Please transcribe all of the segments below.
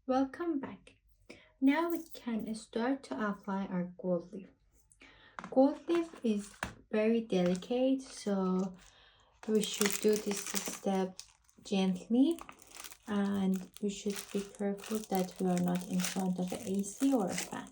Welcome back. Now we can start to apply our gold leaf. Gold leaf is very delicate, so we should do this step gently and we should be careful that we are not in front of the AC or a fan.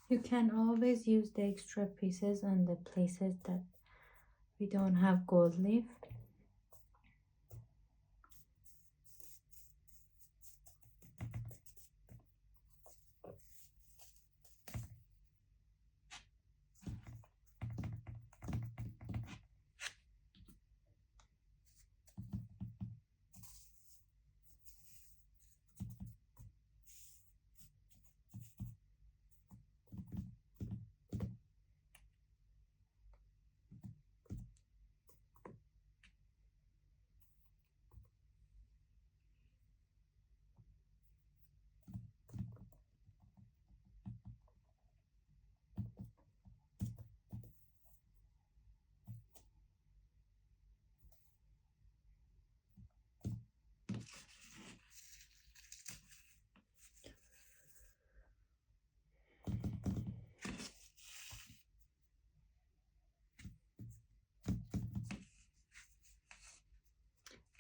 You can always use the extra pieces on the places that we don't have gold leaf.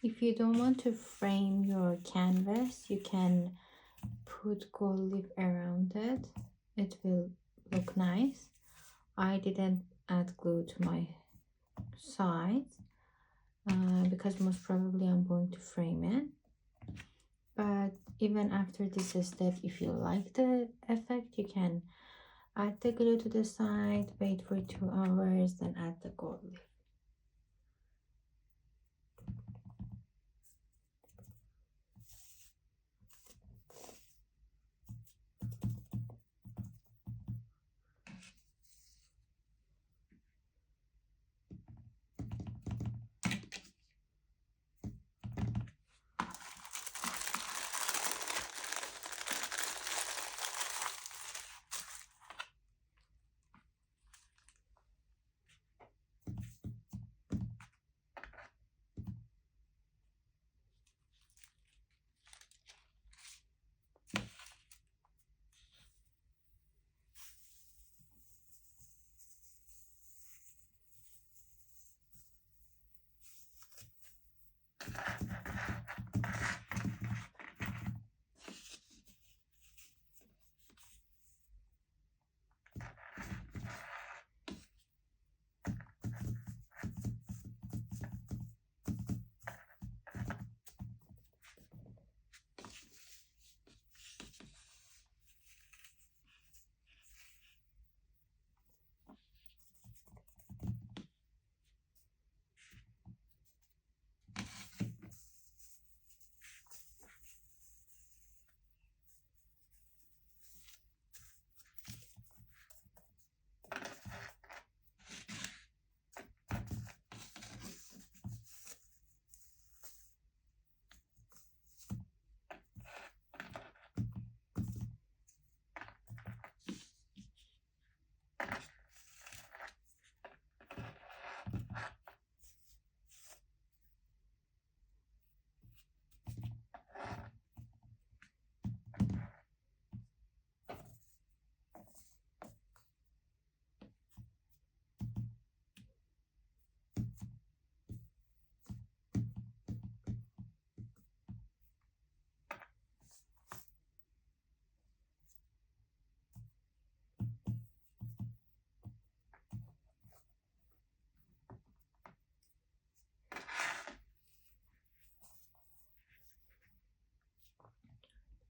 If you don't want to frame your canvas, you can put gold leaf around it. It will look nice. I didn't add glue to my sides because most probably I'm going to frame it. But even after this step, if you like the effect, you can add the glue to the side, wait for 2 hours, then add the gold leaf.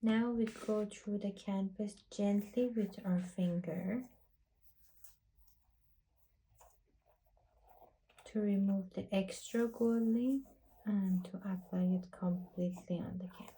Now we go through the canvas gently with our finger to remove the extra gold leaf and to apply it completely on the canvas.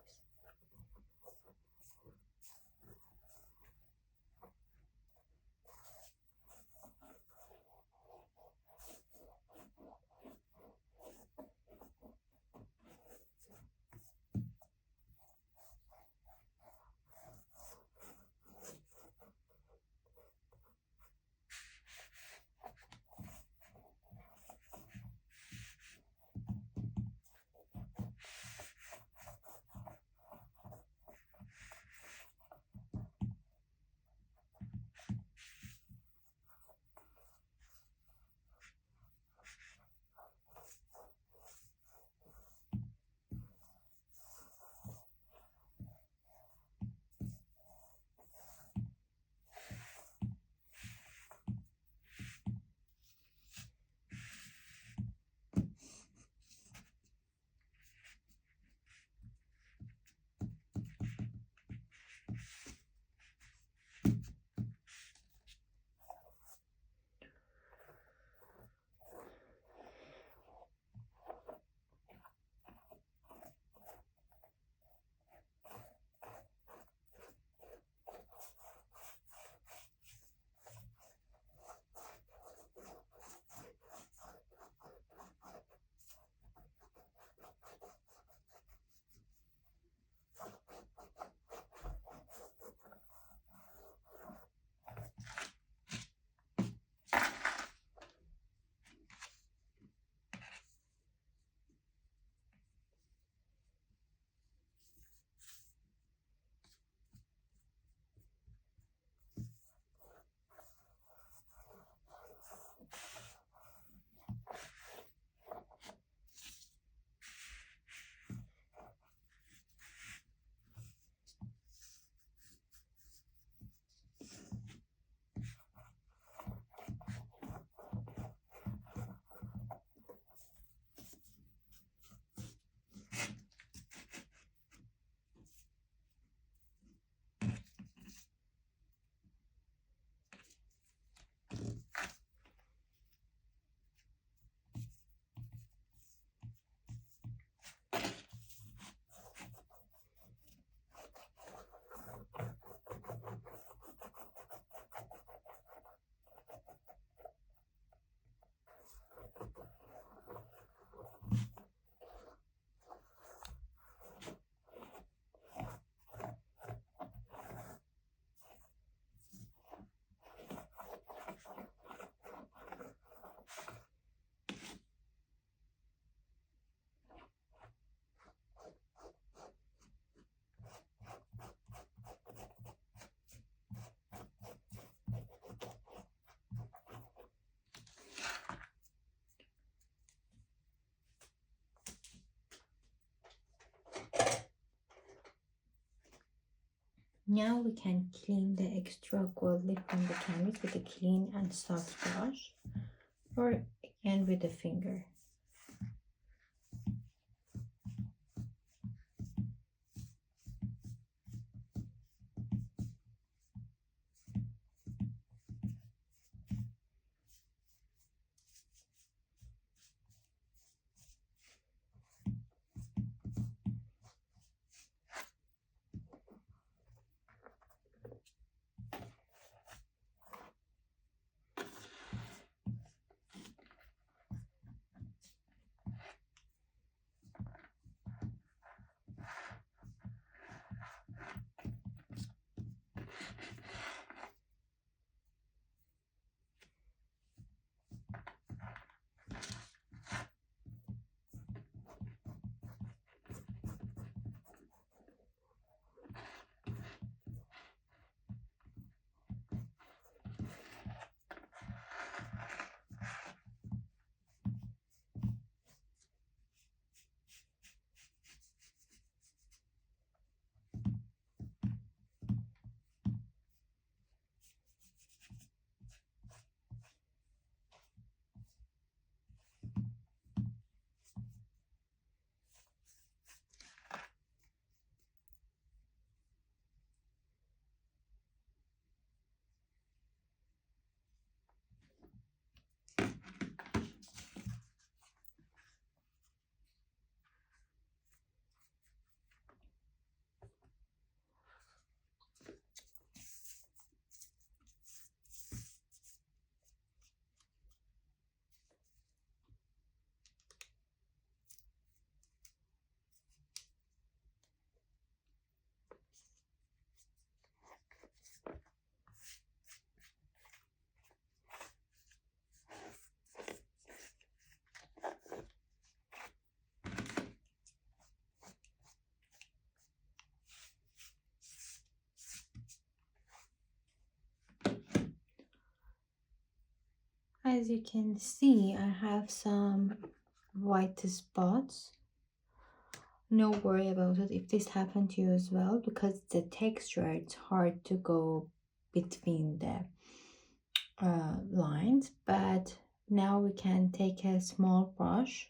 Now we can clean the extra gold leaf from the canvas with a clean and soft brush, or again with a finger. as you can see, I have some white spots. No worry about it if this happened to you as well, because the texture, it's hard to go between the lines. But now we can take a small brush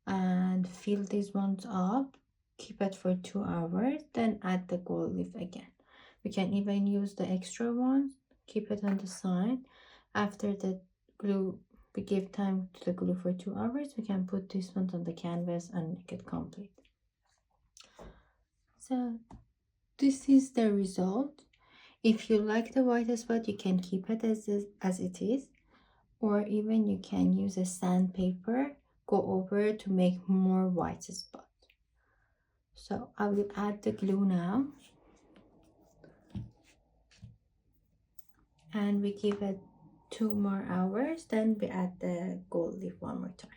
and fill these ones up, keep it for 2 hours, then add the gold leaf again. We can even use the extra ones, keep it on the side. After the glue, we give time to the glue for 2 hours, we can put this one on the canvas and make it complete. So this is the result. If you like the white spot, you can keep it as it is, or even you can use a sandpaper, go over to make more white spot. So I will add the glue now, and we give it 2 more hours, then we add the gold leaf one more time.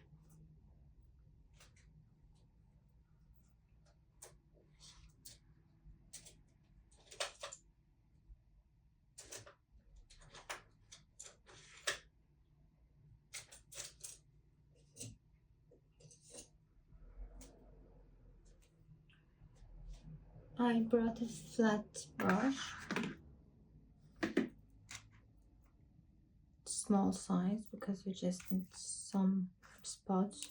I brought a flat brush, small size, because we just need some spots.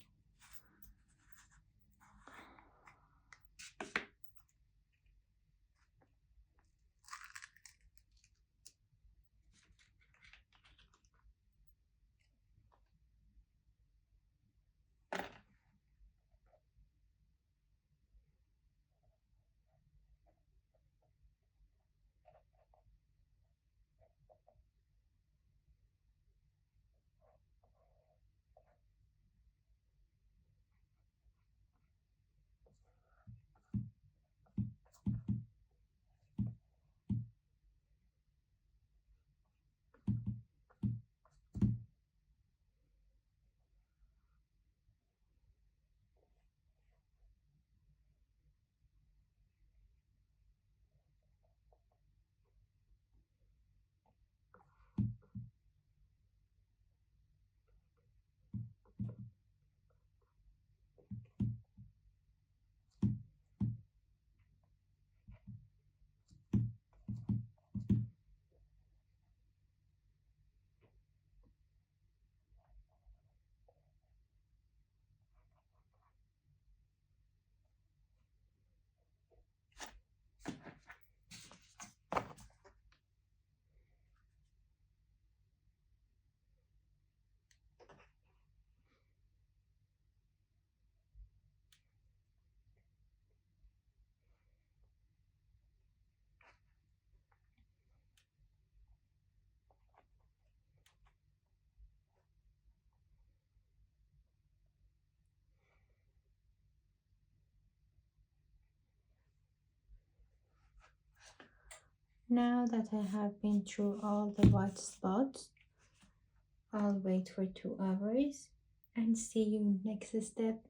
Now that I have been through all the white spots, I'll wait for 2 hours and see you next step.